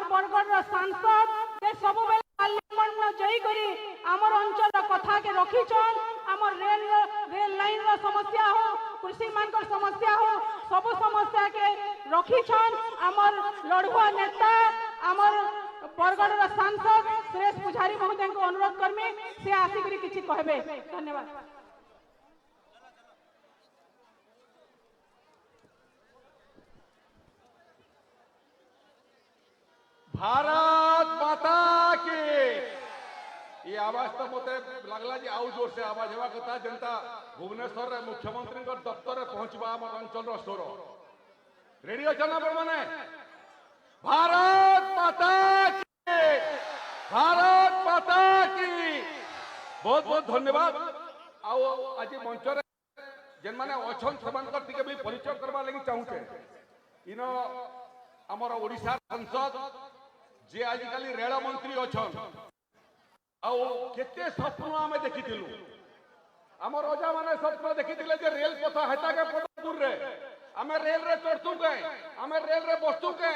बरगढ़ सांसद से सब बेले पार्लियामेंट में जई करी हमर अंचल कथा के रखीछन। हमर रेल लाइन रो समस्या हो, कृषि मानकर समस्या हो, सब समस्या के रखीछन। हमर लड़ुआ नेता हमर बरगढ़ सांसद सुरेश पुजारी महोदय को अनुरोध करमी से आसिक किछि कहबे। धन्यवाद। भारत माता की ये आवाज तो मत लगला जी आउ जोर से आवाज हेवा कथा जनता भुवनेश्वर रे मुख्यमंत्री दफ्तर पहुंचवा आम अंचल स्वर रेडी अच्छा ना मैंने भारत माता की, भारत माता की बहुत बहुत धन्यवाद। आज मंच जेन माने अच्छन सेमानकर टिके भी परिचय करबा लगी चाहूचे। इन हमर ओडिशा सांसद जे आजिकाली रेल मंत्री अच्छन आते स्वप्न आम देखी आम रजा मैंने स्वप्न देखी जे रेल पथ हेता के पदपुर रे आम रेल रे चढ़तु के आम रेल रे बसतु के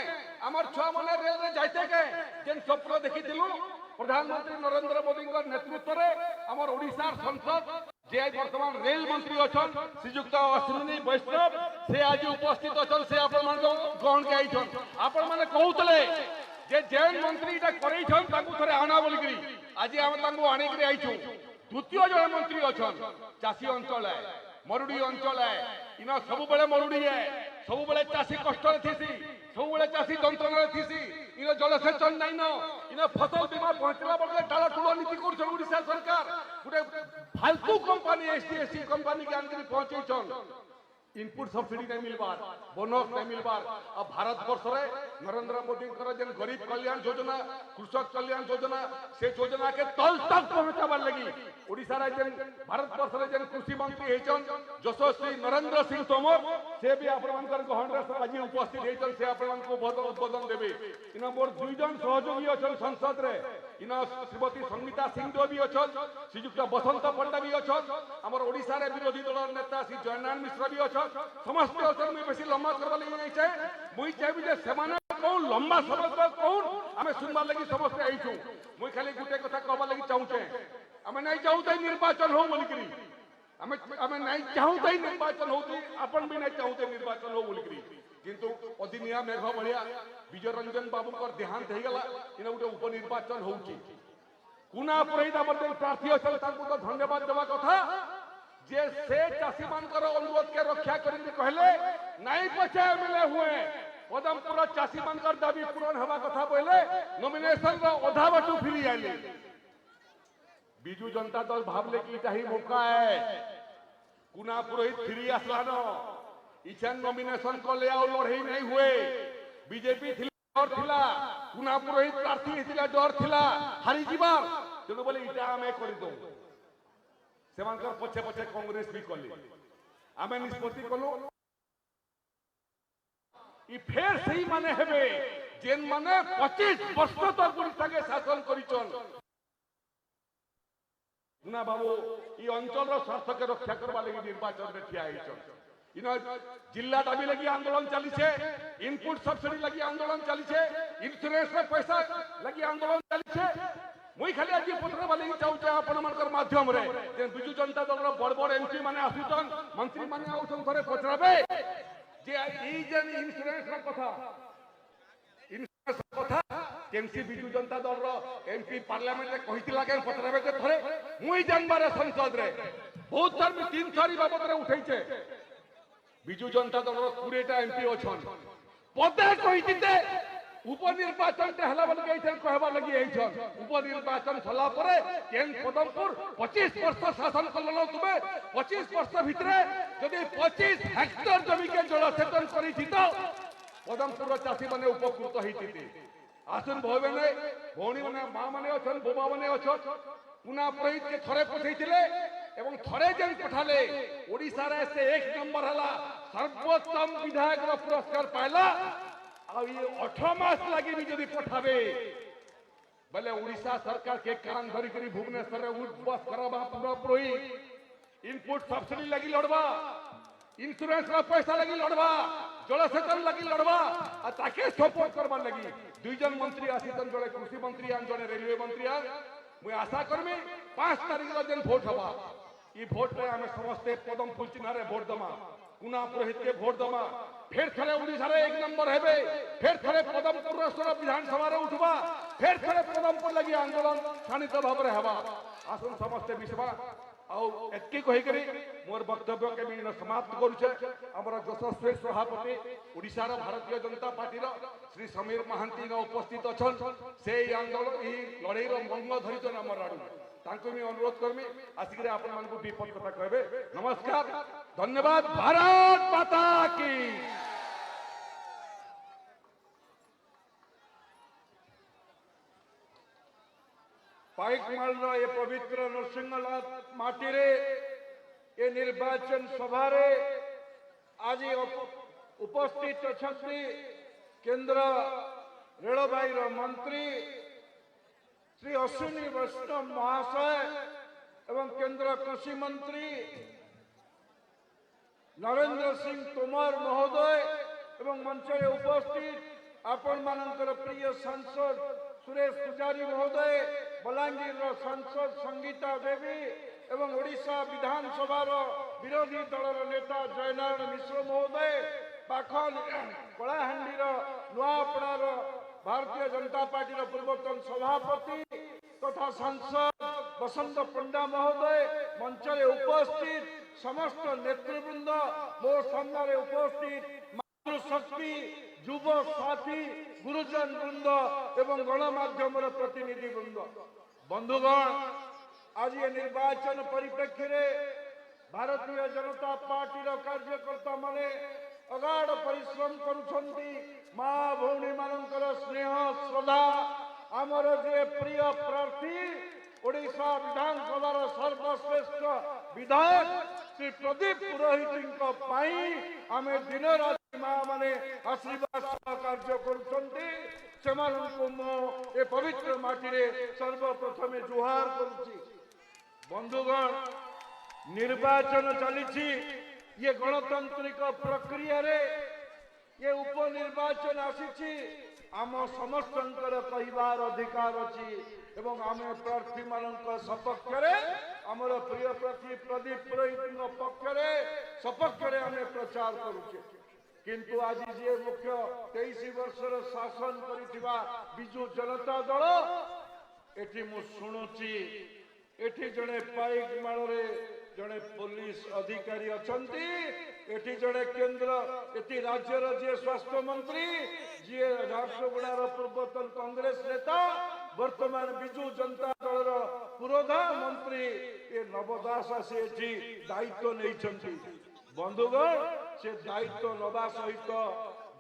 आमर छुआ मैंने रेल रे जाते के जेन स्वप्न देखी प्रधानमंत्री नरेंद्र मोदी नेतृत्व में आमर ओडिशा संसद जे वर्तमान रेल मंत्री अच्छन श्रीजुक्त अश्विनी वैष्णव से आज उपस्थित अच्छन से आपण मान ग्रहण के आइछन। आपण माने कहउतले जे जेन मंत्री इटा करैछन ताकू थरे आना बोलिकरी आज हम ताकू आनिकरी आइछु। द्वितीय जन मंत्री अच्छन चासी अंचल है, मरुड़ी अंचल है, इना सब बेले मरुड़ी है, सब बेले चासी कष्ट थीसी, सब बेले चासी जंत्रणा थीसी, इना जलसेचन नाइन, इना फसल बीमा पहुंचला बदले टाला टुला नीति करछन ओडिशा सरकार गुटे फालतू कंपनी एसटीएससी कंपनी के आनकरी पहुंचैछन। इनपुट सब्सिडी नहीं मिलबार, बोनस नहीं मिलबार। अब भारत वर्ष रे नरेंद्र मोदी जेन गरीब कल्याण योजना, कृषक कल्याण योजना से योजना के तल तक पहुंचाबार लगी ओडिशा रे जेन भारत वर्ष रे जेन कृषि मंत्री हेचन यशस्वी नरेंद्र सिंह तोमर से भी आपण मानकर गहन रे आज उपस्थित हेचन से आपण मान को बहुत उद्बोधन देबे। इना मोर दुई जन सहयोगी अछन संसद रे, इना श्रीमती संगीता सिंह भी अछन, श्रीयुक्त बसंत पंडा भी अछन, हमर ओडिशा रे विरोधी दल नेता श्री जयनारायण मिश्र भी अछन। समस्त अछन मुई बेसी लंबा करबा लगी नहीं चाहे मुई चाहबी जे सेमाने कोन लंबा समय तक कोन हमें सुनबा लगी समस्त आइछु। मुई खाली गुटे कथा कहबा लगी चाहूचे हमें नहीं चाहूते निर्वाचन हो बोलिकरी हमें नहीं चाहूते निर्वाचन होती अपन भी नहीं चाहूते निर्वाचन हो बोलिकरी किंतु अदिनिया मेघ भलिया विजय रंजन बाबू कर देहांत हे गला इन गुटे उपनिर्वाचन होउची। कुना पुरहिदा बदल प्रार्थी अछन ताकू तो धन्यवाद देवा कथा जे से चासी मानकर अनुरोध के रक्षा करेंगे कहले नहीं पछे मिले हुए पदमपुर चासी मानकर दाबी पूरण हवा कथा बोले नॉमिनेशन रो ओधा बटू फिरी आइले। बिजू जनता दल भावले कि इटा ही मौका है कुना पुरोहित फिरी आसलान इछन नॉमिनेशन कले आ लड़ई नहीं हुए बीजेपी डर थिला कुना पुरोहित प्रार्थी हितिला डर थिला हारी जीवार तेणु बोले इटा आमे करि दो सेमानकर पछे पछे कांग्रेस भी कले आमे निष्पत्ति कलो ई फेर सही माने हेबे जेन माने 25 वर्ष तक ओडिशा के शासन करिचन। गुना बाबू ई अंचल रो स्वार्थ के रक्षा करबा लगी निर्वाचन में ठिया आइछन। इन जिला दाबी लगी आंदोलन चली छे, इनपुट सब्सिडी लगी आंदोलन चली छे, इंश्योरेंस में पैसा लगी आंदोलन चली छे। मुई खाली आज पत्र वाली चाहूचे आपण मानकर माध्यम रे जे बिजू जनता दल रो बड़ बड़ एमपी माने आसुचन मंत्री माने आउछन थरे पचराबे जे ई जे इंश्योरेंस रो कथा इंश्योरेंस कथा केमसी बिजू जनता दल रो एमपी पार्लियामेंट रे कहितिला के पचराबे के थरे मुई जानबारे संसद रे बहुत थर में 3 थारी बाबत रे उठैछे। बिजू जनता दल रो 20टा एमपी अछन पदे कहितिते उपनिर्वाचन हला बोल के कहबा लगी उपनिर्वाचन सला परे केन पदमपुर 25 वर्ष शासन कलो तुमे 25 वर्ष भितरे जदि 25 हेक्टर जमी के जलसेचन करी तो पदमपुर चाषी माने उपकृत होती। आसन भवे ने भौणी माने मां माने अछन बोबा माने अछन पुना पुरोहित के थरे पठैथिले एवं थरे जेन पठाले ओडिसा रे से 1 नंबर हला सर्वोत्तम विधायक रो पुरस्कार पाइला। आ ये 18 मास लगी भी जदि पठाबे बोले उड़ीसा सरकार के कान धरी करी भुवनेश्वर उठ बस करबा पूरा पुरोहित इनपुट सब्सिडी लगी लड़बा इंश्योरेंस पैसा लगी लड़वा जलसेचन लगी लड़वा और ताके सपोर्ट करवार लगी दुई जन मंत्री आसीचन जड़े कृषि मंत्री आन जड़े रेलवे मंत्री आन मुझे आशा करमी 5 तारीख दिन भोट हवा ये भोट रे आम समस्ते पदम फुल चिन्ह भोट दमा कुना पुरोहित के भोट दमा फिर थरे ओडिशा रे 1 नंबर हेबे फिर थरे पदमपुर स्वर विधानसभा रे उठवा फिर थरे पदमपुर लगी आंदोलन शांत भाव रे हवा आसन समस्ते विश्वा आउ एतके कहि करी मोर वक्तव्य के मी समाप्त करूछे हमर यशस्वी सभापति ओडिशा रो भारतीय जनता पार्टी रो श्री समीर महांती गा उपस्थित अछन से आंदोलन ई लड़ाई रो मंग धरिछन हमर राडू तांको मी अनुरोध करमी आसिकरे आपन मान को विपद कथा कहबे नमस्कार धन्यवाद भारत माता की पाइकमाल ये पवित्र नरसिंहनाथ माटी रे ये निर्वाचन सभा रे आज उपस्थित अछंती केंद्र रेलबाई रो मंत्री श्री अश्विनी वैष्णव महाशय एवं केंद्र कृषि मंत्री नरेंद्र सिंह तोमर महोदय एवं मंच रे उपस्थित आपण मानकर प्रिय सांसद सुरेश पुजारी महोदय बलांगीर सांसद संगीता देवी एवं ओडिशा विधानसभा विरोधी दल नेता जयनारायण मिश्र महोदय पाखन कलाहांडी नुआपड़ा भारतीय जनता पार्टी पूर्वतन सभापति तथा सांसद बसंत पंडा महोदय मंच रे उपस्थित समस्त नेतृवृंद मो सामने उपस्थित मातृशक्ति युव साथी गुरुजन वृंद एवं गणमाध्यम प्रतिनिधि वृंद बंधुगण आज ये निर्वाचन परिप्रेक्षी रे भारतीय जनता पार्टी कार्यकर्ता माने अगाध परिश्रम करुछंती माँ भौणी मानकर स्नेह श्रद्धा आमर जे प्रिय प्रार्थी ओडिशा विधानसभा सर्वश्रेष्ठ विधायक श्री प्रदीप पुरोहित आमे दिन राति माँ माने आशीर्वाद कार्य करुछंती सेमानंकु मो ए पवित्र माटी रे सर्वप्रथमे जुहार करुछि। बंधुगण निर्वाचन चली ये गणतांत्रिक प्रक्रिया रे ये उपनिर्वाचन आसी आम समस्तंकर कहिबार अधिकार अछि एवं आमे प्रार्थी मानक सपक्ष रे हमर प्रिय प्रार्थी प्रदीप पुरोहित पक्ष रे सपक्ष रे आमे प्रचार करूछे किंतु आज जे मुख्य 23 वर्षर शासन करिथिबा बिजू जनता दल एठी मु सुनुची एठी जणे पाइक माଳରେ जड़े पुलिस अधिकारी अछंती एठी जड़े केंद्र एटी राज्यर जे स्वास्थ्य मंत्री जे झारसुगुड़ार पूर्वतन कांग्रेस नेता वर्तमान बिजू जनता दल पुरोधा मंत्री ए नवदास आसी एठी दायित्व नहीं छंती। बंधुगण से दायित्व नवा सहित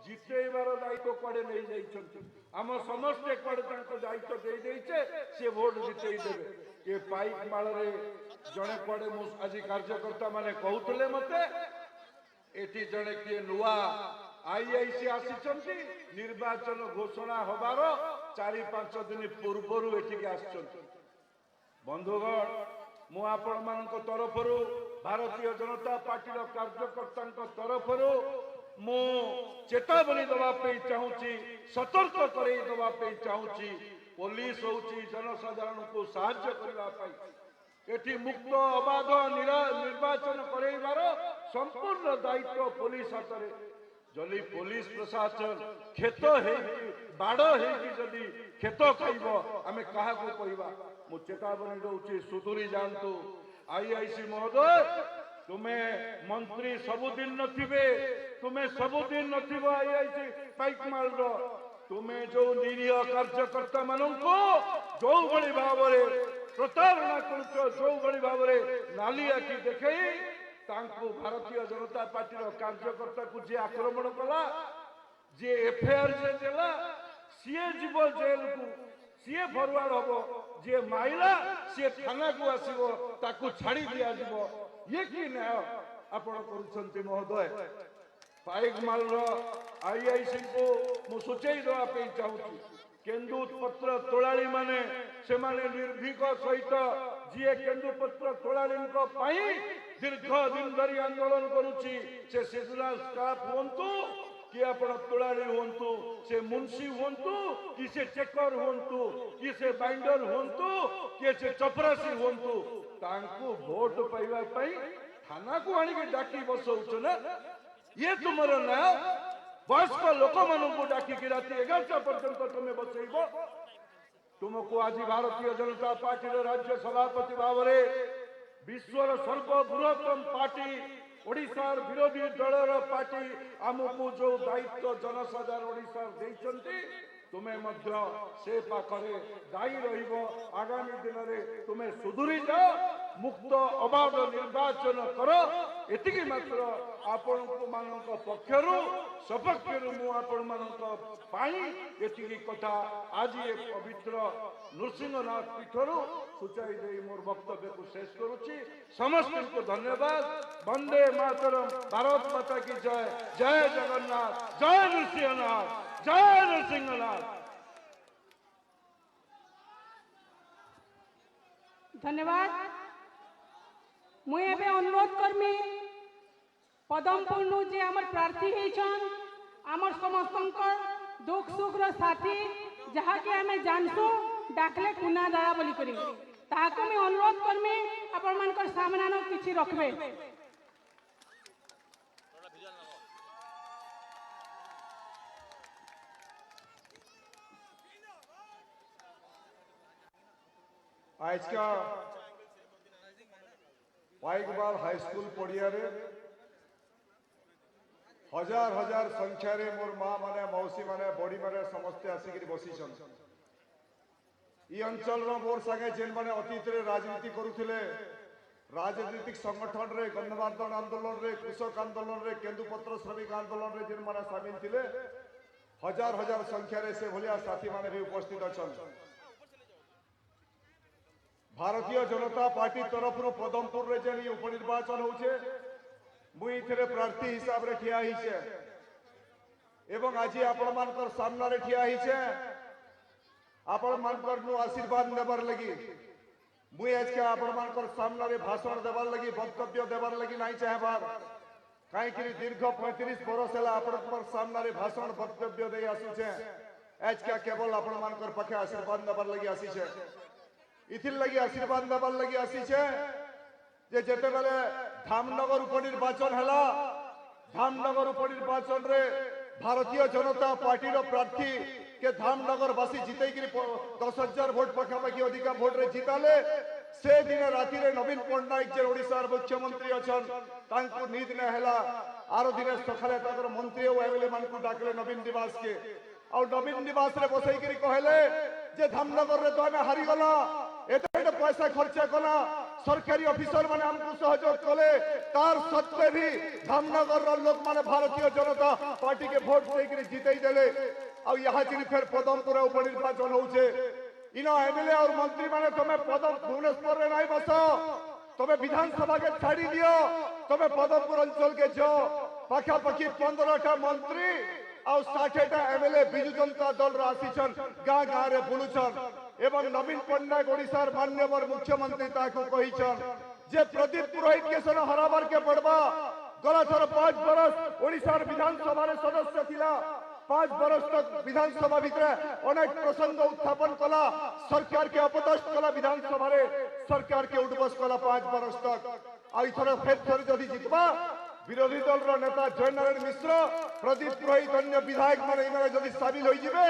जितेबार दायित्व कड़े नहीं जाइछंती आम समस्ते कड़े तांको दायित्व दे देइछे से वोट जितेई देबे ये पाइक माଳରେ जड़े कड़े मु आज कार्यकर्ता माने कहउतले मते एठी जड़े के नुआ आईआईसी आसीचंती निर्वाचन घोषणा होबार 4-5 दिन पूर्वरु एठी आछंती। बंधुगण मु आपण मानक तरफरु भारतीय जनता पार्टी कार्यकर्ता तरफरु मु चेतावनी दवा पे चाहूची सतर्क करे दवा पे चाहूची पुलिस होची जनसाधारण को सहायता करबा पाई एठी मुक्त अबाध निर्वाचन करैबार संपूर्ण दायित्व पुलिस हाथ जदि पुलिस प्रशासन खेत है बाड़ है जदि खेत खाइब आमे कहा को कहबा मु चेतावनी दउची सुधुरी जानतु। आईआईसी महोदय तुम्हें मंत्री सबुदिन नथिबे तुम्हें सबुदिन नथिबो आईआईसी पाइकमाल तुम्हें जो निरीह कार्यकर्ता माननको जो भली भावरे प्रतारणा करुछ जो भली भावरे नाली आखि देखई तांको भारतीय जनता पार्टी कार्यकर्ता को जे आक्रमण कला जे एफआईआर जे देला सीए जीव जेल को सीए फरवार्ड हबो जे माइला सी थाना को आसीबो ताकू छाड़ी दिया जीवो ये कि न्याय आपण करूछंती महोदय। पाइकमाल आईआईसी को मु सूचई दवा पे चाहूची केन्दुपत्र तोलाड़ी माने से माने निर्भीक सहित जी केन्दुपत्र तोलाड़ी दीर्घ दिन धरी आंदोलन करुच्ची से सीजनाल स्टाफ हुंतु कि आपण तोलाड़ी हुंतु से मुंशी हुंतु कि से चेकर हुंतु कि से बाइंडर हुंतु कि से चपरासी हुंतु तांकु वोट पाइबा पई थाना को आनी के डाकी बसौछ ना ये तुमर ना वयस्क लोक मानू डाकी कि राति 11टा पर्यंत तुम बसैब तुमको आज भारतीय जनता पार्टी राज्य सभापति भाव विश्वर सर्वबृहत्तम पार्टी ओडिशार विरोधी दलर पार्टी आमको जो दायित्व जनसाधारण ओडिशार देइछन्ति तुमे मध्य से पाखरे दायी रहिबो आगामी दिन में तुमे सुधुरी जाओ मुक्त अबाध निर्वाचन करो एतिकी मात्र आपण मानक पक्षरु सपक्षरु मु आपण मानक पाई एतिकी कथा आज ये पवित्र नृसिंहनाथ पीठरु सूचाई दे मोर वक्तव्य को शेष करुच्ची समस्त को धन्यवाद वंदे मातरम भारत माता की जय जय जगन्नाथ जय नृसिंहनाथ जय नृसिंहनाथ धन्यवाद मुझे एबे अनुरोध करमी पदमपुर नु जे हमर प्रार्थी हेछन हमर समस्तंकर दुख सुख रो साथी जहा के हमें जानसु डाकले कुना दादा बोली करी ताको मैं अनुरोध करमी अपन मानकर सामना न किछि रखबे आज का पाइकबाल हाई स्कूल पड़िया हजार हजार संख्या रे मोर माँ माने मौसी माने बड़ी माने समस्ते आसिक बसी ये अंचल मोर संगे जेन माने अतीत रे राजनीति करुथिले राजनीतिक संगठन रे गणमार्दन आंदोलन रे कृषक आंदोलन रे केंदुपत्र श्रमिक आंदोलन रे जेन माने शामिल थिले हजार हजार संख्या रे से भलिया साथी माने भी उपस्थित अछन भारतीय जनता पार्टी तरफ पदमपुर रे जेन उपनिर्वाचन होचे मुई इथरे प्रार्थी हिसाब रे ठिया हिचे एवं आज आपण मानकर सामना रे ठिया हिचे आपण मानकर नु आशीर्वाद नेबार लगी मुई आज के आपण मानकर सामना रे भाषण देबार लगी वक्तव्य देबार लगी नहीं चाहबार काई कि दीर्घ 35 वर्ष हला आपण सामना रे भाषण वक्तव्य दे आसुचे आज के केवल आपण मानकर पखे आशीर्वाद नेबार लगी आसीचे इथिर लगी आशीर्वाद देवार लगी आसी जे जेते बेले धामनगर उपनिर्वाचन हला धामनगर उपनिर्वाचन रे भारतीय जनता पार्टी रो प्रार्थी के धामनगर वासी जितई कि 10,000 वोट पखापाखि अधिका वोट रे जिताले से दिन राति रे नवीन पट्टनायक जे ओडिशार मुख्यमंत्री अछन तांको नींद न हला आरो दिन सखाले ताकर मंत्री ओ एमएलए मानकु डाकले नवीन निवास के और नवीन निवास रे बसई कि कहले जे धामनगर रे तो हमें हारी गला एते पैसा खर्चा कला सरकारी ऑफिसर माने हमको सहयोग कले तार सत्वे भी धामनगर रो लोग माने भारतीय जनता पार्टी के वोट दे के जीतई देले और यहाँ जिन फिर पदमपुर उपनिर्वाचन होचे इनो एमएलए और मंत्री माने तमे पदम भुवनेश्वर रे नहीं बसो तमे विधानसभा के छाड़ी दियो तमे पदमपुर अंचल के जो पाखापाखि 15टा मंत्री और 60टा एमएलए बिजु जनता दल रासीछन गाँ गाँ रे बुलुछन एवं नवीन पट्टनायक ओडिशार मान्यवर मुख्यमंत्री ताको कहिछन जे प्रदीप पुरोहित के सन हराबार के पड़बा गला थर 5 बरस ओडिशार विधानसभा रे सदस्य थिला 5 बरस तक विधानसभा भितर अनेक प्रसंग उत्थापन कला सरकार के अपदस्थ कला विधानसभा रे सरकार के उठबस कला 5 बरस तक आ इथर फेर थर जदी जितबा विरोधी दल नेता जयनारायण मिश्र प्रदीप पुरोहित अन्य विधायक माने इमाने जदि शामिल होई जिवे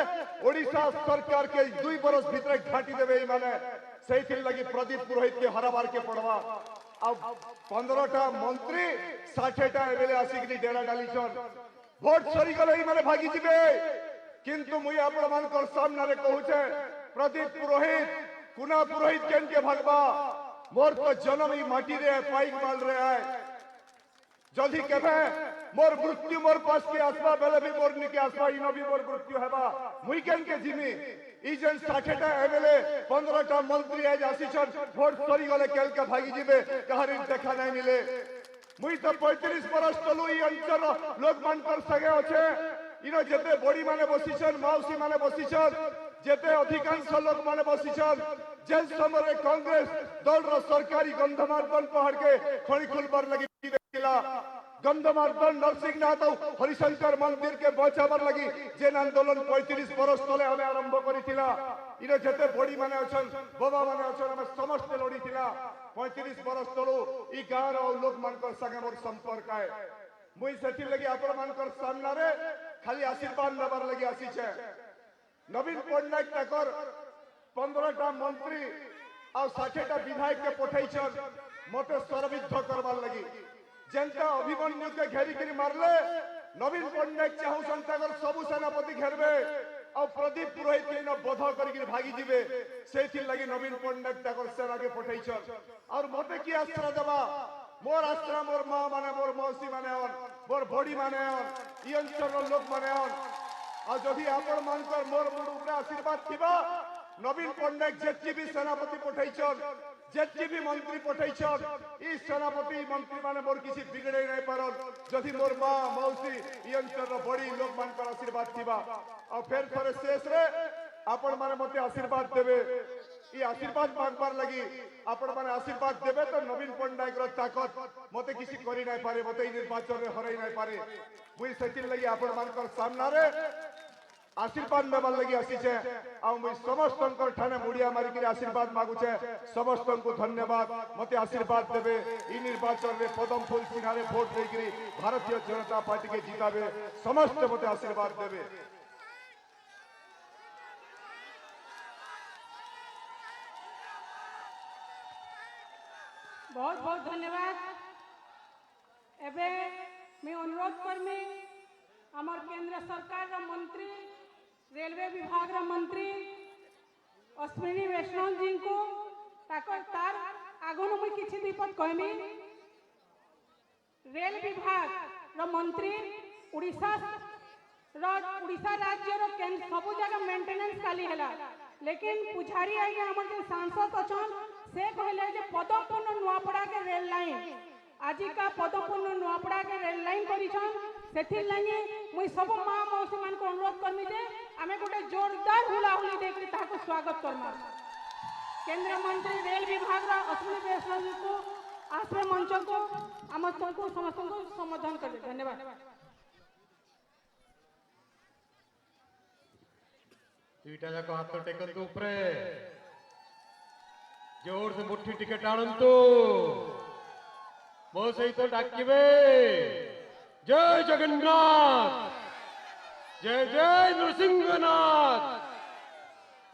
ओडिशा सरकार के 2 बरस भीतर घाटी देबे इमाने सेहिथिर लगी प्रदीप पुरोहित के हराबार के पड़वा आ 15टा मंत्री 60टा एमएलए आसिक डेरा डालीछन वोट सरी गले इमाने भागी जिवे किंतु मुई आपण मानकर सामना रे कहूचे प्रदीप पुरोहित कुना पुरोहित केन के भागबा मोर तो जन्म ई माटी रे पाइक माल रे है जदि केबे मोर मृत्यु मोर पास के आसबा बेले भी मोर निके आसबा इनो भी मोर मृत्यु हेबा मुई केन के जिमी ई जन 60टा एमएलए 15टा मंत्री आज आसीछन वोट सरी गले केल के भागी जिबे कहारी देखा नहीं मिले मुई तो 35 वर्ष तलु ई अंचल लोग मान कर सगे होचे इनो जते बड़ी माने बसीछन मौसी माने बसीछन जेते अधिकांश लोक माने बसिछन जे समय कांग्रेस दल रो सरकारी गंधमार्दन पहाड़ के खड़ी खुलबार लगी देखिला गंधमार्दन नरसिंहनाथ और हरिशंकर मंदिर के बचावर लगी जेन आंदोलन 35 वर्ष तले हमें आरंभ करिथिला इने जेते बड़ी माने अछन बाबा माने अछन हम समस्त लड़ीथिला 35 वर्ष तलो ई गाँव और लोक मानकर संगे मोर संपर्क है मुई सेठी लगी आपण मानकर सामना रे खाली आशीर्वाद नबर लगी आसी छे नवीन पटनायक ताकर 15टा मंत्री और 60टा विधायक के पठाइछन मते सरविद्ध करबार लगी जनता अभिमन्यु के घेरी करी मारले नवीन पटनायक चाहूसन ताकर सबु सेनापति घेरबे और प्रदीप पुरोहित के न बध करके भागी जिबे सेथि लगी नवीन पटनायक ताकर सेना के पठाइछन और मते की आश्रय देबा मोर आश्रय मोर मां माने मोर मौसी माने on मोर बड़ी माने on ई अंचल लोक माने on और जदि आपण मानकर मोर मुड़ ऊपर आशीर्वाद थिबा नवीन पटनायक जेती भी सेनापति पठाइछन जेती भी मंत्री पठाइछन ई सेनापति मंत्री माने मोर किसी बिगड़े नहीं पारन जदि मोर मां मौसी ई अंचल बड़ी लोक मानकर आशीर्वाद थिबा और फिर थरे शेष रे आपण माने मते आशीर्वाद देबे ई आशीर्वाद मांगबार लगी आपण माने आशीर्वाद देबे तो नवीन पटनायक रो ताकत मते किसी करी नहीं पारे मते ई निर्वाचन रे हराई नहीं पारे मुई सेतिन लगी आपण मानकर सामना रे आशीर्वाद नेबार लगी आसी छे आ मुई समस्त ठाने मुड़िया मारी के आशीर्वाद मागु छे समस्त को धन्यवाद मते आशीर्वाद देबे ई निर्वाचन रे पदम फूल सिंहारे वोट देकरी भारतीय जनता पार्टी के जिताबे समस्त मते आशीर्वाद देबे बहुत बहुत धन्यवाद एबे मैं अनुरोध करमी आमर केंद्र सरकार रा मंत्री रेलवे विभाग रा मंत्री अश्विनी वैष्णव जी को तार आगन मुई किछि दीपक कहमी रेल विभाग रा मंत्री उड़ीसा राज्य रो सबु जगह मेंटेनेंस खाली हैला लेकिन पुजारी आगे हमर जे सांसद अछन से कहले जे पदमपुर नुआपड़ा के रेल लाइन आज का पदमपुर नुआपड़ा के रेल लाइन करिछन सेथिर लागी मुई सब मां मौसी मान को अनुरोध करमी जे आमे गोटे जोरदार हुलाहुली देकरी ताको स्वागत करमा केंद्र मंत्री रेल विभाग रा अश्विनी वैष्णव जी को आश्रय मंच को आमंत्रण को समस्त को संबोधन कर धन्यवाद दुईटा जाक हाथ टेकंतु ऊपरे जोर से मुट्ठी टिके टाणंतु मो सहित डाकिबे जय जगन्नाथ जय जय नृसिंहनाथ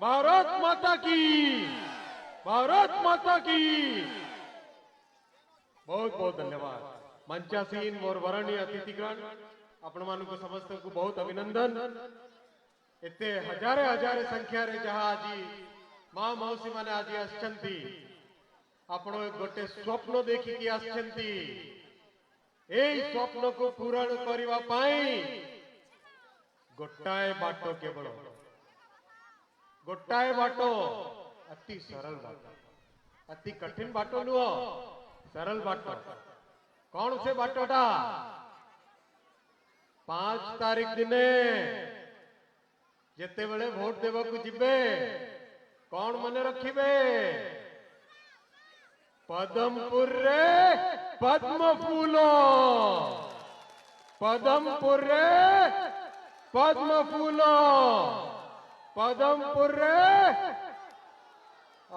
भारत माता की भारत माता की बहुत बहुत धन्यवाद मंचासीन मोर वरणीय अतिथिगण आपण मानक समस्त को बहुत अभिनंदन एते हजारे हजारे संख्या रे जहा आज मां मौसी माने आज आछंती आपण गोटे स्वप्न देखि कि आछंती एई स्वप्न को पूरण करिवा पाई गोटाए बाटो केवल गोटाए बाटो अति सरल बाटो अति कठिन बाटो नुह सरल बाटो कौन से बाटोटा 5 तारीख दिने जेते बेले भोट देवा को जिबे कौन मने रखिबे पदमपुर रे पद्म फूलो पदमपुर रे पद्म फूलो पदमपुर रे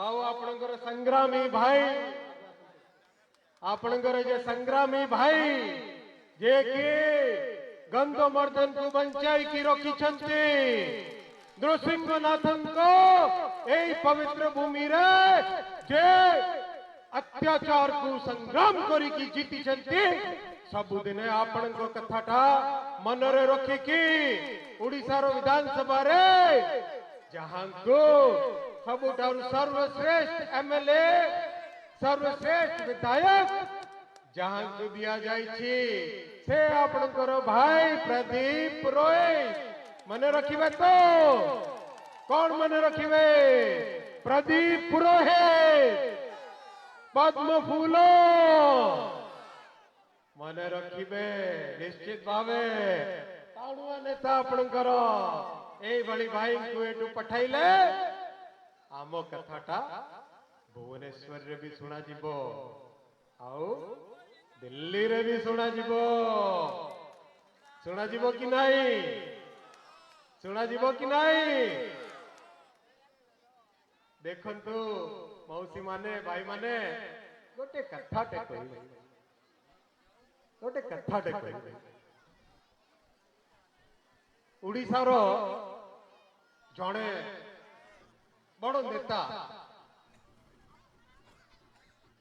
आओ आपणकर संग्रामी भाई आपणकर जे संग्रामी भाई जे कि गंधमर्दन को बंचाई की रखी नृसिंहनाथन को यही पवित्र भूमि रे जे अत्याचार को संग्राम करी की जीती सबुदिने आपण कथाटा मनरे रखिकी ओडिशा रो विधानसभा रे जहां को सबुठारु सर्वश्रेष्ठ एमएलए सर्वश्रेष्ठ विधायक जहां को दिया जाई से आपणकर भाई प्रदीप पुरोहित मने रखिबे तो कौन मने रखिबे प्रदीप पुरोहित पद्म फूलो मने रखिबे निश्चित भावे ताणुआ नेता आपणकर ए भली भाई को एटू पठाइले आम कथाटा भुवनेश्वर रे भी सुना जीवो आउ दिल्ली रे भी सुना जीवो कि नहीं सुना जीवो कि नहीं देखंतु मौसी माने भाई माने गोटे कथाटे कहिबे गोटे कथाटे कहिबे ओडिसा रो जणे बड़ नेता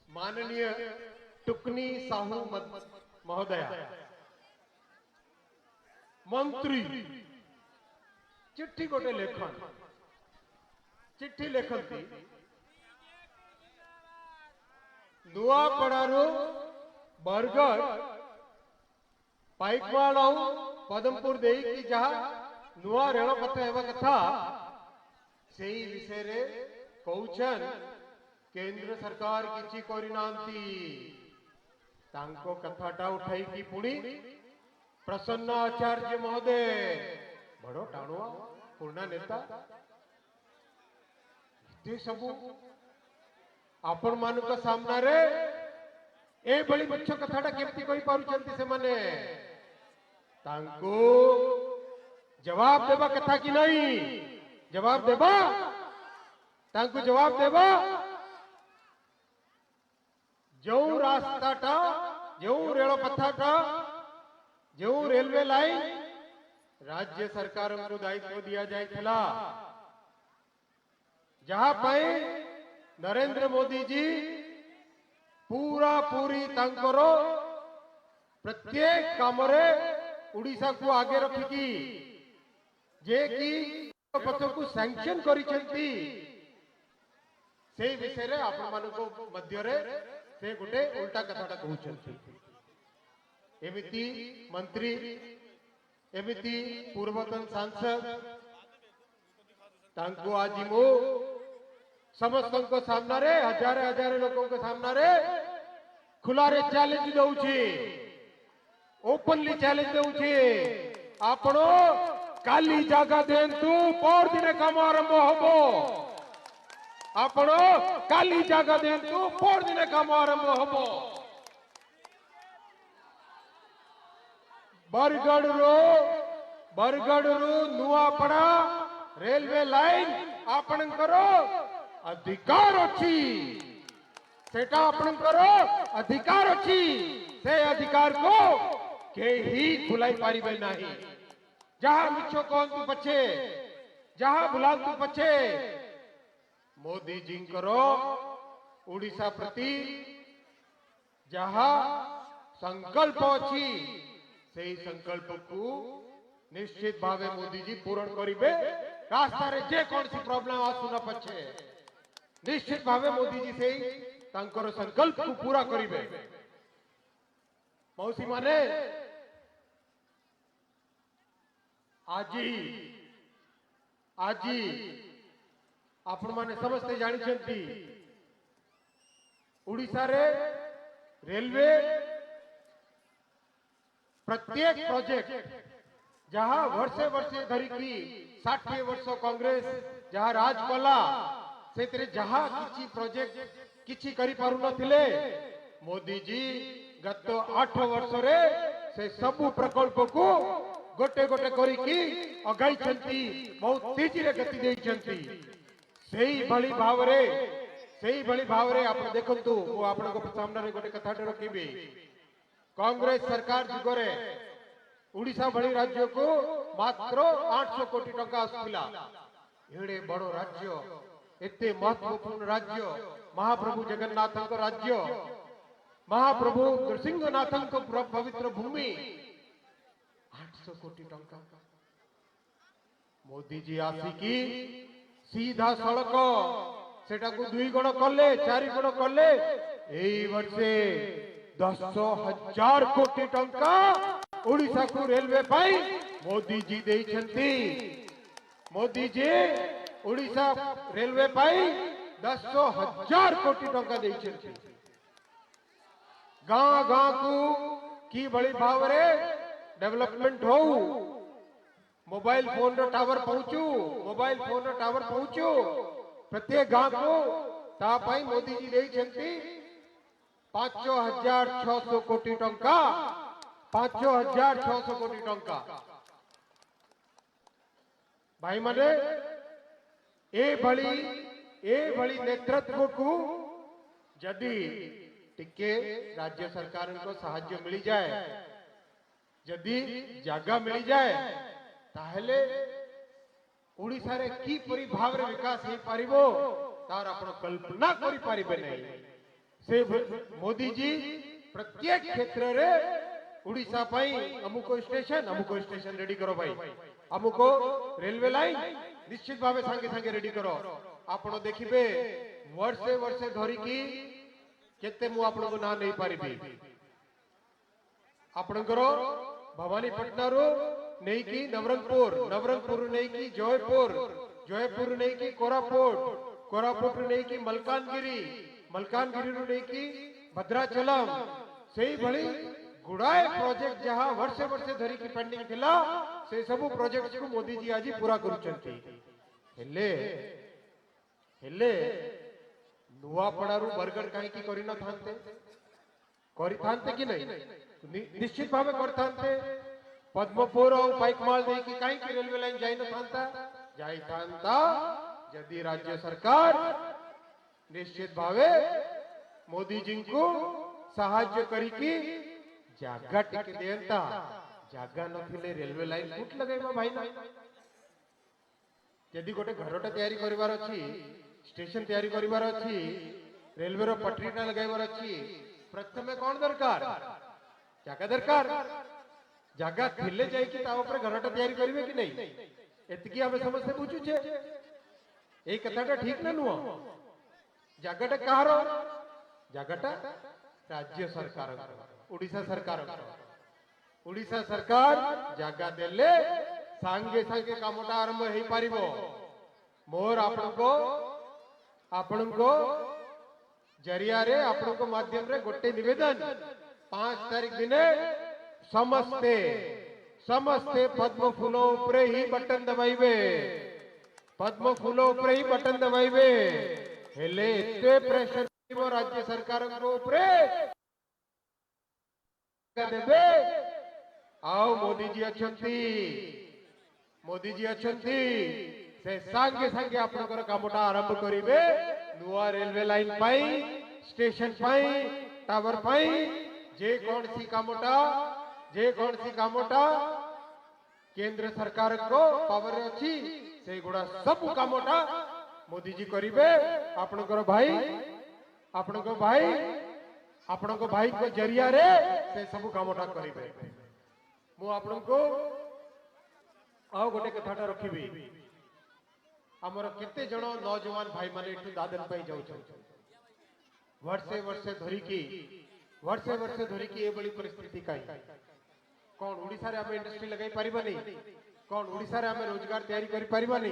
माननीय टुकनी साहू महोदया मंत्री चिट्ठी गोटे लेखन चिट्ठी लेखती नुआपड़ारू बरगढ़ पाइकवाड़ पदमपुर देकी जहाँ नुआ रेलपथ हेबा कथा से विषय रे कहउछन केंद्र सरकार किछि करिनांती तांको कथाटा उठाई की पुणी प्रसन्न आचार्य महोदय बड़ो टाणुआ पूर्णा नेता ये सबू आपण मानक सामना रे ए बड़ी मिछ कथाटा केमती कहि पारुचंती से माने तांको जवाब देबा कथा की नहीं जवाब देबा तांको जवाब देबा जो रास्ताटा जो रेल पथाटा जो रेलवे लाइन राज्य सरकार को दायित्व दिया जायथिला जहां पाए नरेंद्र मोदी जी पूरा पूरी तांकरो प्रत्येक काम रे उड़ीसा को आगे रखिकी जे की पथ को सैंक्शन करिसेंती से विषय रे आपण मानको मध्य रे से गुटे उल्टा कथाटा कहउछंती एमिति मंत्री एमिति पूर्वतन सांसद तांको आज मो समस्त को सामना रे हजारे हजारे लोगों के सामना रे खुला रे चैलेंज दउछि ओपनली चैलेंज दउछि आपनो काली जागा देंतु पर दिन काम आरंभ होबो आपनो काली जागा देंतु पर दिन काम आरंभ होबो बरगढ़ रो नुआपड़ा रेलवे लाइन आपणकर अधिकार अछि सेटा आपणकर अधिकार अछि से अधिकार को केही खुलाई पारिबे नाही जहां मिछो कहंतु पछे जहां बुलांतु पछे मोदी जी करो उड़ीसा प्रति जहां संकल्प अछि सेही संकल्प को निश्चित भावे मोदी जी पूर्ण करिबे रास्ता रे जे कौन सी प्रॉब्लम आसु न पछे निश्चित भावे मोदी जी से तांकर संकल्प को पूरा करिबे मौसी माने आजी आपण माने समस्ते जानि छंती उड़ीसा रे रेलवे प्रत्येक प्रोजेक्ट जहां वर्षे वर्षे धरिकी 60 वर्ष कांग्रेस जहां राज कला से जहां किछि प्रोजेक्ट किछि करि पारु नथिले मोदी जी गत 8 वर्ष रे से सबु प्रकल्प को गोटे गोटे करिकी अगाई छंती बहुत तेजी रे गति देई छंती सेही भली भावरे आपण देखंतु वो आपण को सामने रे गोटे कथाटे रखिबे कांग्रेस सरकार जुगरे उड़ीसा भली राज्य को मात्र 800 कोटी टंका आसुला एडे बड़ो राज्य एते महत्वपूर्ण राज्य महाप्रभु जगन्नाथ राज्य महाप्रभु नृसिंहनाथ पवित्र भूमि 800 कोटी टंका मोदी जी आसिकी सीधा सड़क सेटा को 2 गुण कले 4 गुण कले एई वर्षे 10,000 कोटी टंका उड़ीसा को रेलवे पाई मोदी जी देई छंती मोदी जी उड़ीसा रेलवे पाई 10,000 कोटी टंका देई छंती गाँ गाँ को की बड़ी भाव रे डेवलपमेंट हो मोबाइल फोन रो टावर पहुंचू, मोबाइल फोन रो टावर पहुंचू प्रत्येक गांव को ता पाई मोदी जी देई छंती 5,600 कोटी टंका, 5,600 कोटी टंका। भाई माने ए भली नेतृत्व को जदि टिके राज्य सरकार को साहाय्य मिल जाए, जदि जगह मिल जाए ताहले ओडिशा रे की परि भाव रे विकास हे पारिबो तार आपण कल्पना करि पारिबे नहीं। से मोदी जी प्रत्येक क्षेत्र रे ओडिशा पाई अमुको स्टेशन रेडी करो भाई, अमुको रेलवे लाइन निश्चित भावे संगे संगे रेडी करो। आपण देखिबे वर्षे वर्षे धरी की केते मु आपण को ना नहीं पारिबी। आपणकर भवानीपटना रो नहीं की नवरंगपुर, नवरंगपुर नहीं की जयपुर, जयपुर नहीं की कोरापुट, कोरापुट नहीं की मलकानगिरी, मलकानगिरी नहीं की भद्राचलम, से भली गुड़ाए प्रोजेक्ट जहां वर्षे वर्षे धरी की पेंडिंग थिला से सब प्रोजेक्ट को मोदी जी आज पूरा करूचंती। हेले नुआपड़ारू बरगड़ कहीं की करी न थांते, करी थांते कि नहीं? निश्चित भावे करथांते। पद्मपुर और पाइकमाल दे की कहीं की रेलवे लाइन जाई न थांता, जाई थांता यदि राज्य सरकार निश्चित भावे मोदी जी को साहाय्य करी की जागा टिके देता, जागा नथिले रेलवे लाइन फुट लगाइबा भाई ना। यदि गोटे घरटा तैयारी करिवार अछि, स्टेशन तैयारी करिवार अछि, रेलवे रो पटरीटा लगाइबार अछि, प्रथमे कोन दरकार? जागा दरकार। जागा थिले जाई कि ता ऊपर घरटा तैयारी करिवे कि नहीं? एतकी हमें समझते पूछू छे। ए कथाटा ठीक ना नुआ। जागाटा कहारो? जागाटा राज्य सरकार, ओडिशा सरकार। ओडिशा सरकार जागा देले सांगे सांगे कामटा आरंभ हे पारिबो। मोर आपनको जरिया रे आपनको माध्यम रे गोटे निवेदन 5 तारीख दिने समस्ते पद्म फूलों उपरे ही बटन दबाइबे, पद्म फूलों उपरे ही बटन दबाइबे। हेले एते प्रेशर राज्य सरकार को उपरे देबे। आओ मोदी जी अछंती, मोदी जी अछंती से सांगे सांगे आपनकर कामटा आरंभ करिवे। नुआ रेलवे लाइन पाई, स्टेशन पाई, टावर पाई, जे कौन सी कामटा केंद्र सरकार को पावर अछि से गुड़ा सब कामटा मोदी जी करिवे। आपनकर भाई को जरिया रे से सब कामटा करिवे। मु आपनको आओ गोटे कथाटा रखिबी। हमर केते जण नौजवान भाई माने एठु दादन पाई जाउ छ, वर्षे वर्षे धरी की ए बड़ी परिस्थिति काई। कौन ओडिसा रे हम इंडस्ट्री लगाई परिबानी? कौन ओडिसा रे हम रोजगार तैयारी करि परिबानी?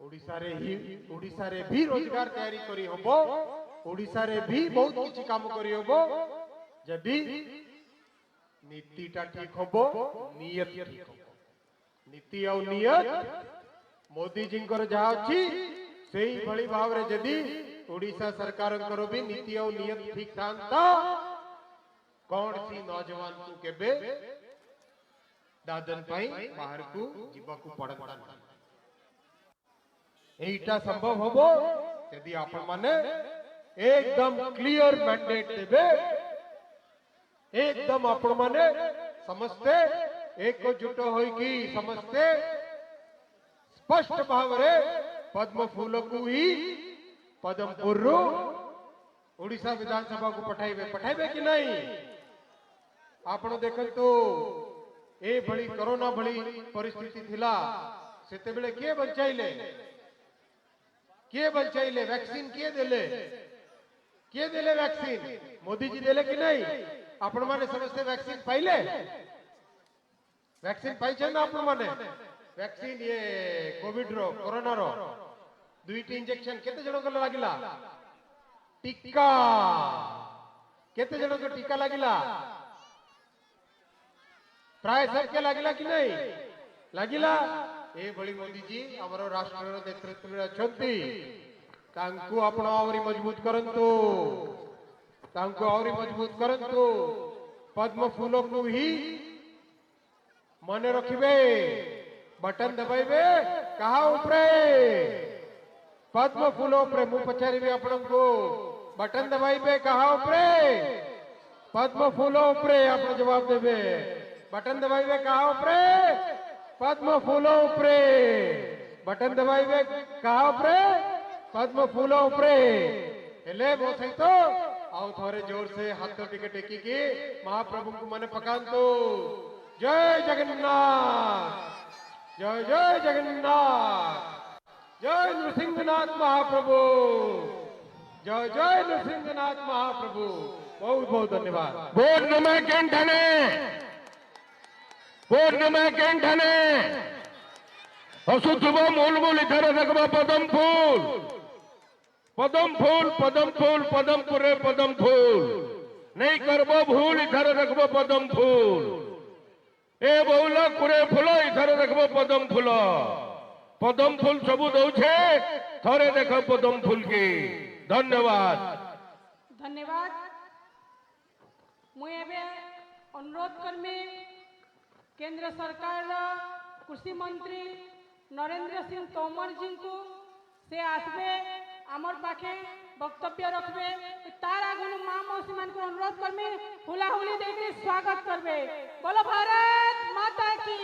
ओडिसा रे भी रोजगार तैयारी करी हबो, ओडिसा रे भी बहुत किछि काम करी हबो जदि नीतिटा ठीक हबो, नियत ठीक हबो। नीति और नियत मोदी जी जहा अच्छी से भली भाव रे जदि ओडिशा सरकार भी नीति और नियत ठीक था कौन सी नौजवान को केबे दादन पाई बाहर को जीवाकू पड़ता एटा संभव हबो यदि आपण माने एकदम क्लियर मैंडेट देबे, एकदम आपण माने समस्ते एकजुट होई की समस्ते स्पष्ट भाव रे पद्म फूल को ही पदमपुर रु ओडिशा विधानसभा को पठाइबे कि नहीं? आपण देखंतु ए भली कोरोना भली परिस्थिति थिला सेते बेले के बचाइले, वैक्सीन के देले वैक्सीन मोदी जी देले कि नहीं? आपण माने समस्ते वैक्सीन पाइले, वैक्सीन पाइछन ना आपण माने? वैक्सीन ये कोविड रो कोरोना रो दुईटी इंजेक्शन केते जण को लागिला? टीका केते जण को टीका लागिला? प्राय सबके लगिला कि नहीं लगिला ए भली मोदी जी हमर राष्ट्र नेतृत्व में अछंती तांकु आपण आवरी मजबूत करंतु तांकु आवरी मजबूत करंतु पद्म फूलों को ही मन रखिबे बटन दबाइबे कहा उपरे पद्म फूलों उपरे मु पचारिबे आपनको बटन दबाइबे कहा उपरे पद्म फूलों उपरे आप जवाब देबे बटन दबाइबे कहा उपरे पद्म फूलों उपरे बटन दबाइबे कहा उपरे पद्म फूलों उपरे हेले मो सहित आउ थोड़े जोर से हाथ टिके टेकी की महाप्रभु को मन पकांतो जय जगन्नाथ जय जय जगन्नाथ जय नृसिंहनाथ महाप्रभु जय जय नृसिंहनाथ महाप्रभु बहुत बहुत धन्यवाद पूर्णिमा केंठने पूर्णिमा केंठने हसुथुब मूल मूल इधर रखबा पदम फूल पदम फूल पदम फूल पदम पुरे पदम फूल नहीं करबो भूल इधर रखबो पदम फूल ए बहुला कुरे फूल इधर रखबो पदम फूल सबू दौछे थरे देख पदम फूल की धन्यवाद धन्यवाद मुझे अनुरोध करमी केंद्र सरकार कृषि मंत्री नरेंद्र सिंह तोमर जी को से आसबे आमर पाखे वक्तव्य रखबे तार आगुन माँ मौसी मान को अनुरोध करमी हुलाहुली देके स्वागत करबे बोलो भारत माता की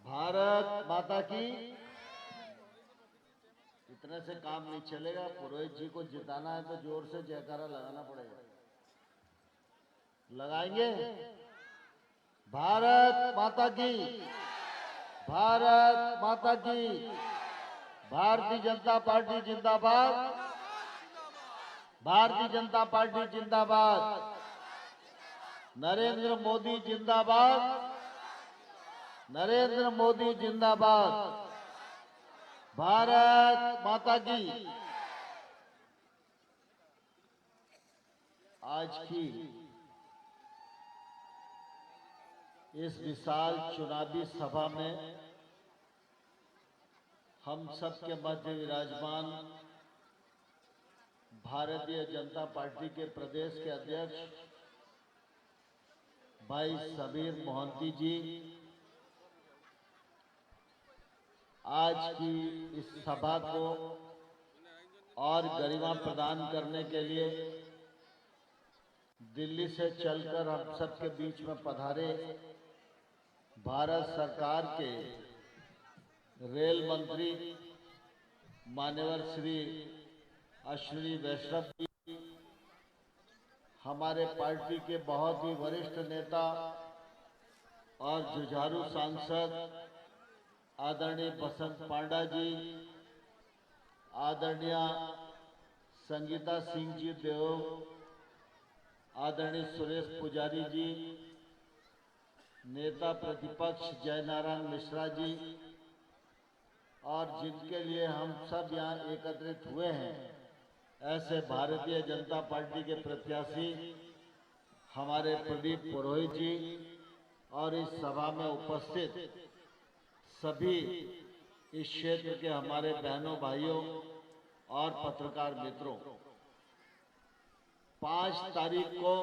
भारत माता की। इतने से काम नहीं चलेगा, पुरोहित जी को जिताना है तो जोर से जयकारा लगाना पड़ेगा। लगाएंगे? भारत माता की, भारत माता की, भारतीय जनता पार्टी जिंदाबाद, भारतीय जनता पार्टी जिंदाबाद, नरेंद्र मोदी जिंदाबाद, नरेंद्र मोदी जिंदाबाद, भारत माता की। आज की इस विशाल चुनावी सभा में हम सब के मध्य विराजमान भारतीय जनता पार्टी के प्रदेश के अध्यक्ष भाई सबीर मोहंती जी आज की इस सभा को और गरिमा प्रदान करने के लिए दिल्ली से चलकर हम सबके बीच में पधारे भारत सरकार के रेल मंत्री मान्यवर श्री अश्विनी वैष्णव जी, हमारे पार्टी के बहुत ही वरिष्ठ नेता और जुझारू सांसद आदरणीय बसंत पांडा जी, आदरणीय संगीता सिंह जी देव, आदरणीय सुरेश पुजारी जी, नेता प्रतिपक्ष जयनारायण मिश्रा जी, और जिनके लिए हम सब यहाँ एकत्रित हुए हैं ऐसे भारतीय जनता पार्टी के प्रत्याशी हमारे प्रदीप पुरोहित जी और इस सभा में उपस्थित सभी इस क्षेत्र के हमारे बहनों भाइयों और पत्रकार मित्रों, 5 तारीख को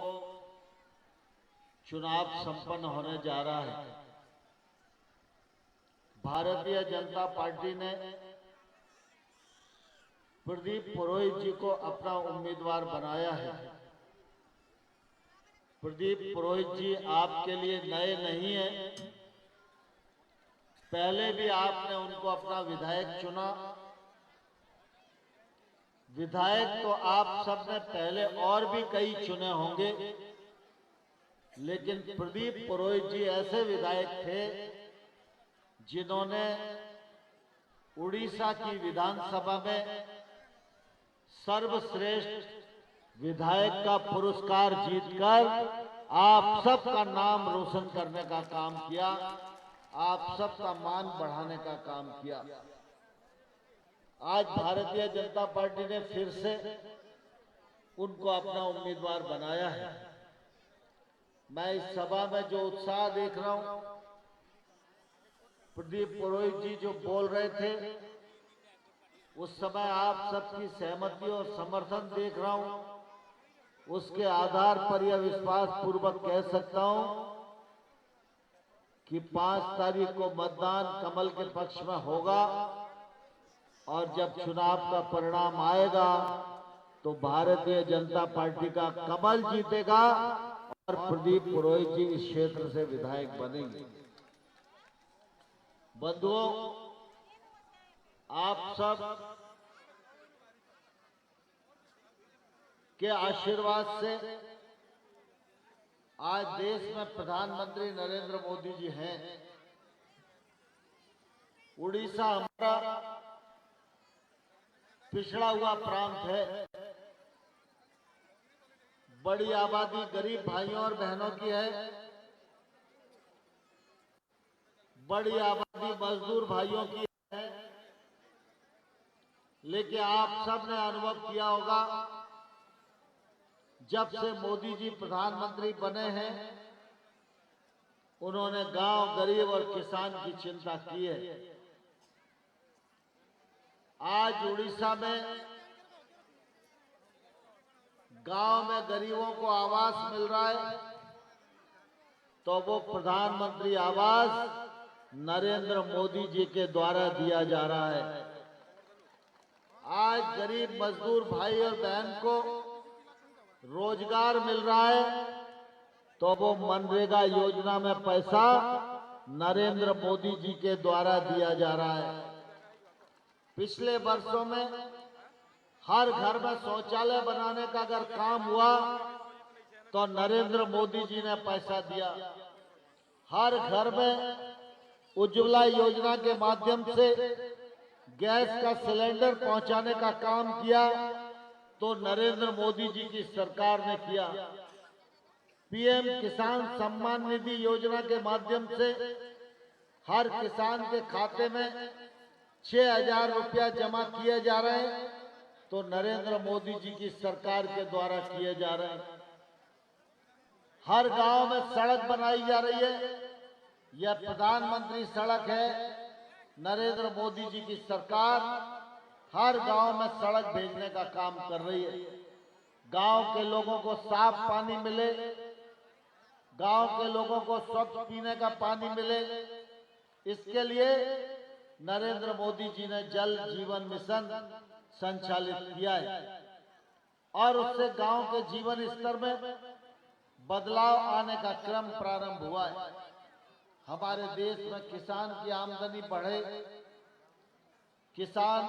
चुनाव संपन्न होने जा रहा है। भारतीय जनता पार्टी ने प्रदीप पुरोहित जी को अपना उम्मीदवार बनाया है। प्रदीप पुरोहित जी आपके लिए नए नहीं हैं, पहले भी आपने उनको अपना विधायक चुना। विधायक तो आप सबने पहले और भी कई चुने होंगे, लेकिन प्रदीप पुरोहित जी ऐसे विधायक थे जिन्होंने उड़ीसा की विधानसभा में सर्वश्रेष्ठ विधायक का पुरस्कार जीतकर आप सबका नाम रोशन करने का काम किया, आप सबका मान बढ़ाने का काम किया। आज भारतीय जनता पार्टी ने फिर से उनको अपना उम्मीदवार बनाया है। मैं इस सभा में जो उत्साह देख रहा हूं, प्रदीप पुरोहित जी जो बोल रहे थे, उस समय आप सबकी सहमति और समर्थन देख रहा हूं। उसके आधार पर यह विश्वास पूर्वक कह सकता हूं कि 5 तारीख को मतदान कमल के पक्ष में होगा और जब चुनाव का परिणाम आएगा तो भारतीय जनता पार्टी का कमल जीतेगा और प्रदीप पुरोहित जी इस क्षेत्र से विधायक बनेंगे। बंधुओं, आप सब के आशीर्वाद से आज देश में प्रधानमंत्री नरेंद्र मोदी जी हैं। उड़ीसा हमारा पिछड़ा हुआ प्रांत है। बड़ी आबादी गरीब भाइयों और बहनों की है। बड़ी आबादी मजदूर भाइयों की है। लेकिन आप सब ने अनुभव किया होगा, जब से मोदी जी प्रधानमंत्री बने हैं, उन्होंने गांव, गरीब और किसान की चिंता की है। आज उड़ीसा में गांव में गरीबों को आवास मिल रहा है, तो वो प्रधानमंत्री आवास नरेंद्र मोदी जी के द्वारा दिया जा रहा है। आज गरीब मजदूर भाई और बहन को रोजगार मिल रहा है, तो वो मनरेगा योजना में पैसा नरेंद्र मोदी जी के द्वारा दिया जा रहा है। पिछले वर्षों में हर घर में शौचालय बनाने का अगर काम हुआ तो नरेंद्र मोदी जी ने पैसा दिया। हर घर में उज्ज्वला योजना के माध्यम से गैस का सिलेंडर पहुंचाने का काम किया तो नरेंद्र मोदी जी की सरकार ने किया। पीएम किसान सम्मान निधि योजना के माध्यम से हर किसान के खाते में 6,000 रुपया जमा किए जा रहे हैं, तो नरेंद्र मोदी जी की सरकार के द्वारा किए जा रहे हैं। हर गांव में सड़क बनाई जा रही है। यह प्रधानमंत्री सड़क है। नरेंद्र मोदी जी की सरकार हर गांव में सड़क भेजने का काम कर रही है। गांव के लोगों को साफ पानी मिले, गांव के लोगों को स्वच्छ पीने का पानी मिले, इसके लिए नरेंद्र मोदी जी ने जल जीवन मिशन संचालित किया है और उससे गांव के जीवन स्तर में बदलाव आने का क्रम प्रारंभ हुआ है। हमारे देश में किसान की आमदनी बढ़े, किसान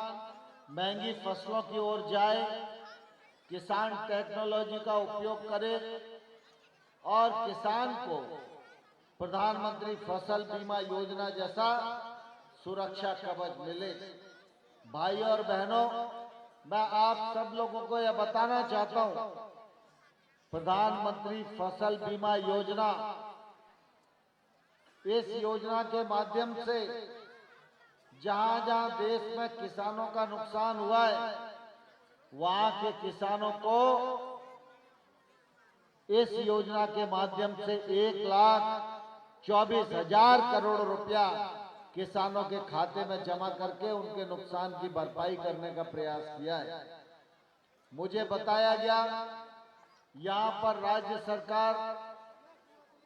महंगी फसलों की ओर जाए, किसान टेक्नोलॉजी का उपयोग करे और किसान को प्रधानमंत्री फसल बीमा योजना जैसा सुरक्षा कवच मिले। भाई और बहनों, मैं आप सब लोगों को यह बताना चाहता हूं, प्रधानमंत्री फसल बीमा योजना, इस योजना के माध्यम से जहां जहां देश में किसानों का नुकसान हुआ है, वहां के किसानों को इस योजना के माध्यम से 1,24,000 करोड़ रुपया किसानों के खाते में जमा करके उनके नुकसान की भरपाई करने का प्रयास किया है। मुझे बताया गया यहां पर राज्य सरकार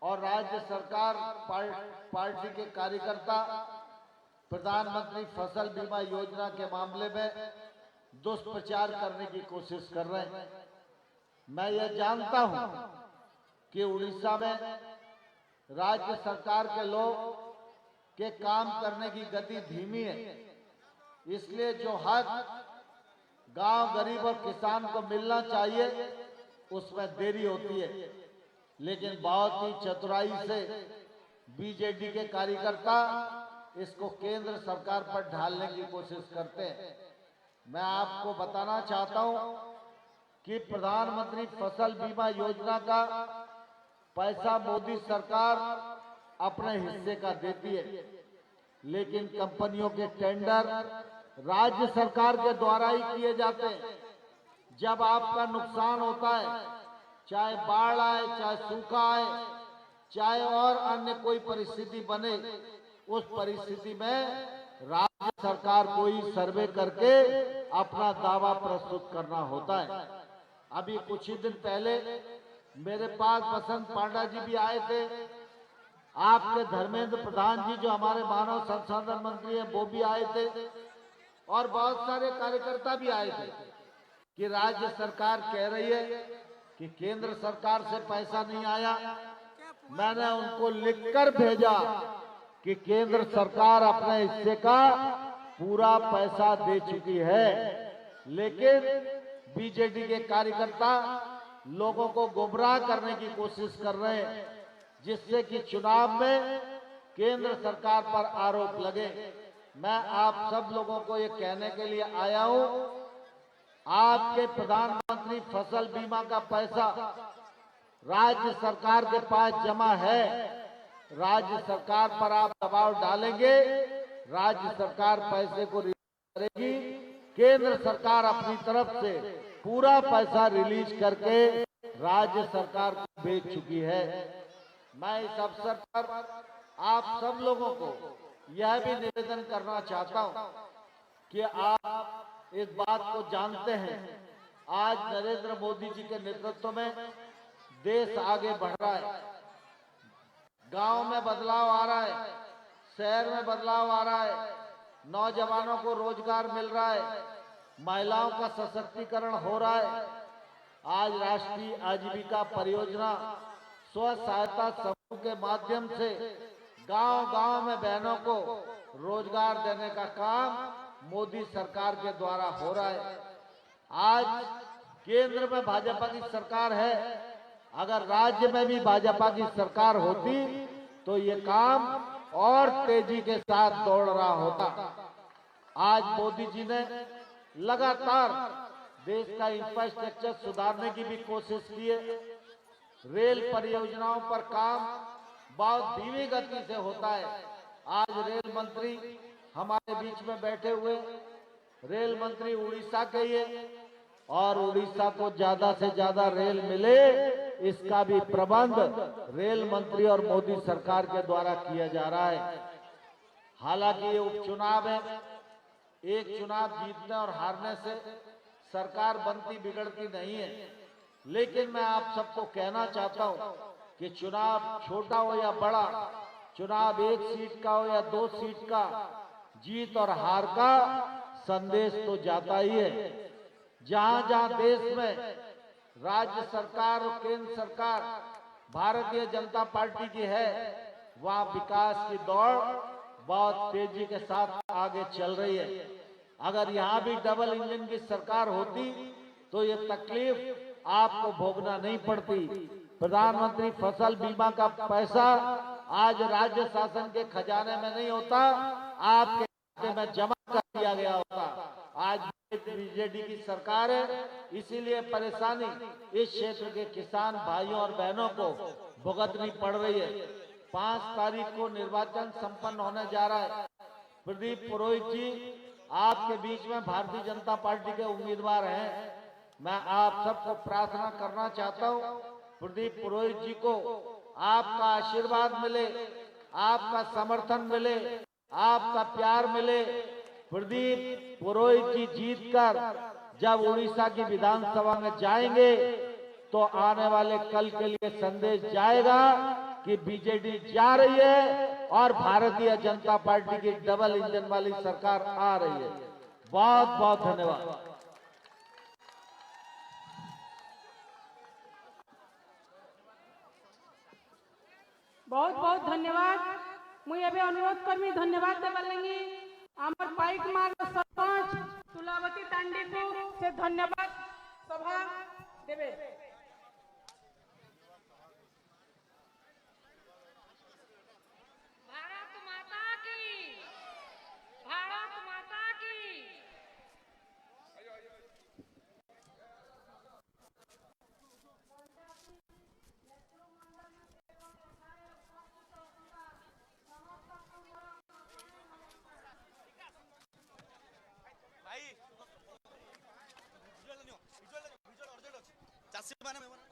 और राज्य सरकार पार्टी के कार्यकर्ता प्रधानमंत्री फसल बीमा योजना के मामले में दुष्प्रचार करने की कोशिश कर रहे हैं। मैं यह जानता हूं कि उड़ीसा में राज्य सरकार के लोग के काम करने की गति धीमी है, इसलिए जो हक गांव, गरीब और किसान को मिलना चाहिए उसमें देरी होती है। लेकिन बहुत ही चतुराई से बीजेडी के कार्यकर्ता इसको केंद्र सरकार पर ढालने की कोशिश करते हैं। मैं आपको बताना चाहता हूं कि प्रधानमंत्री फसल बीमा योजना का पैसा मोदी सरकार अपने हिस्से का देती है, लेकिन कंपनियों के टेंडर राज्य सरकार के द्वारा ही किए जाते हैं। जब आपका नुकसान होता है, चाहे बाढ़ आए, चाहे सूखा आए, चाहे और अन्य कोई परिस्थिति बने, उस परिस्थिति में राज्य सरकार को ही सर्वे करके अपना दावा प्रस्तुत करना होता है। अभी कुछ ही दिन पहले मेरे पास बसंत पांडा जी भी आए थे, आपके धर्मेंद्र प्रधान जी जो हमारे मानव संसाधन मंत्री हैं वो भी आए थे, और बहुत सारे कार्यकर्ता भी आए थे कि राज्य सरकार कह रही है कि केंद्र सरकार से पैसा नहीं आया। मैंने उनको लिखकर भेजा कि केंद्र सरकार अपने हिस्से का पूरा पैसा दे चुकी है, लेकिन बीजेडी के कार्यकर्ता लोगों को गुमराह करने की कोशिश कर रहे हैं, जिससे कि चुनाव में केंद्र सरकार पर आरोप लगे। मैं आप सब लोगों को ये कहने के लिए आया हूं, आपके प्रधानमंत्री फसल बीमा का पैसा राज्य सरकार के पास जमा है। राज्य सरकार पर आप दबाव डालेंगे, राज्य सरकार पैसे को रिलीज करेगी। केंद्र सरकार अपनी तरफ से पूरा पैसा रिलीज करके राज्य सरकार को भेज चुकी है। मैं इस अवसर पर आप सब लोगों को यह भी निवेदन करना चाहता हूं कि आप इस बात को जानते हैं, आज नरेंद्र मोदी जी के नेतृत्व में देश आगे बढ़ रहा है। गांव में बदलाव आ रहा है, शहर में बदलाव आ रहा है, नौजवानों को रोजगार मिल रहा है, महिलाओं का सशक्तिकरण हो रहा है। आज राष्ट्रीय आजीविका परियोजना स्व सहायता समूह के माध्यम से गांव-गांव में बहनों को रोजगार देने का काम मोदी सरकार के द्वारा हो रहा है। आज केंद्र में भाजपा की सरकार है, अगर राज्य में भी भाजपा की सरकार होती तो ये काम और तेजी के साथ दौड़ रहा होता। आज मोदी जी ने लगातार देश का इंफ्रास्ट्रक्चर सुधारने की भी कोशिश की है। रेल परियोजनाओं पर काम बहुत धीमी गति से होता है। आज रेल मंत्री हमारे बीच में बैठे हुए, रेल मंत्री उड़ीसा के ही है, और उड़ीसा को ज्यादा से ज्यादा रेल मिले इसका भी प्रबंध रेल मंत्री और मोदी सरकार के द्वारा किया जा रहा है। हालांकि ये उपचुनाव है, एक चुनाव जीतने और हारने से सरकार बनती बिगड़ती नहीं है, लेकिन मैं आप सबको कहना चाहता हूं कि चुनाव छोटा हो या बड़ा, चुनाव 1 सीट का हो या 2 सीट का, जीत और हार का संदेश तो जाता ही है। जहां जहां देश में राज्य सरकार और केंद्र सरकार भारतीय जनता पार्टी की है, वहां विकास की दौड़ बहुत तेजी के साथ आगे चल रही है। अगर यहां भी डबल इंजन की सरकार होती तो ये तकलीफ आपको भोगना नहीं पड़ती। प्रधानमंत्री फसल बीमा का पैसा आज राज्य शासन के खजाने में नहीं होता, आपके खाते में जमा कर दिया गया होता। आज बीजेडी की सरकार है, इसीलिए परेशानी इस क्षेत्र के किसान भाइयों और बहनों को भुगतनी पड़ रही है। 5 तारीख को निर्वाचन संपन्न होने जा रहा है। प्रदीप पुरोहित जी आपके बीच में भारतीय जनता पार्टी के उम्मीदवार हैं। मैं आप सबको प्रार्थना करना चाहता हूं, प्रदीप पुरोहित जी को आपका आशीर्वाद मिले, आपका समर्थन मिले, आपका प्यार मिले। प्रदीप पुरोहित जी जीतकर जब उड़ीसा की विधानसभा में जाएंगे तो आने वाले कल के लिए संदेश जाएगा कि बीजेडी जा रही है और भारतीय जनता पार्टी की डबल इंजन वाली सरकार आ रही है। बहुत बहुत धन्यवाद। बहुत बहुत धन्यवाद। मुझे अभी अनुरोध करमी धन्यवाद देवलेंगी आमर पाइक मार्ग सरपंच तुलावती तांडी को से धन्यवाद सभा देवे। भारत माता की, भारत माता की। मैंने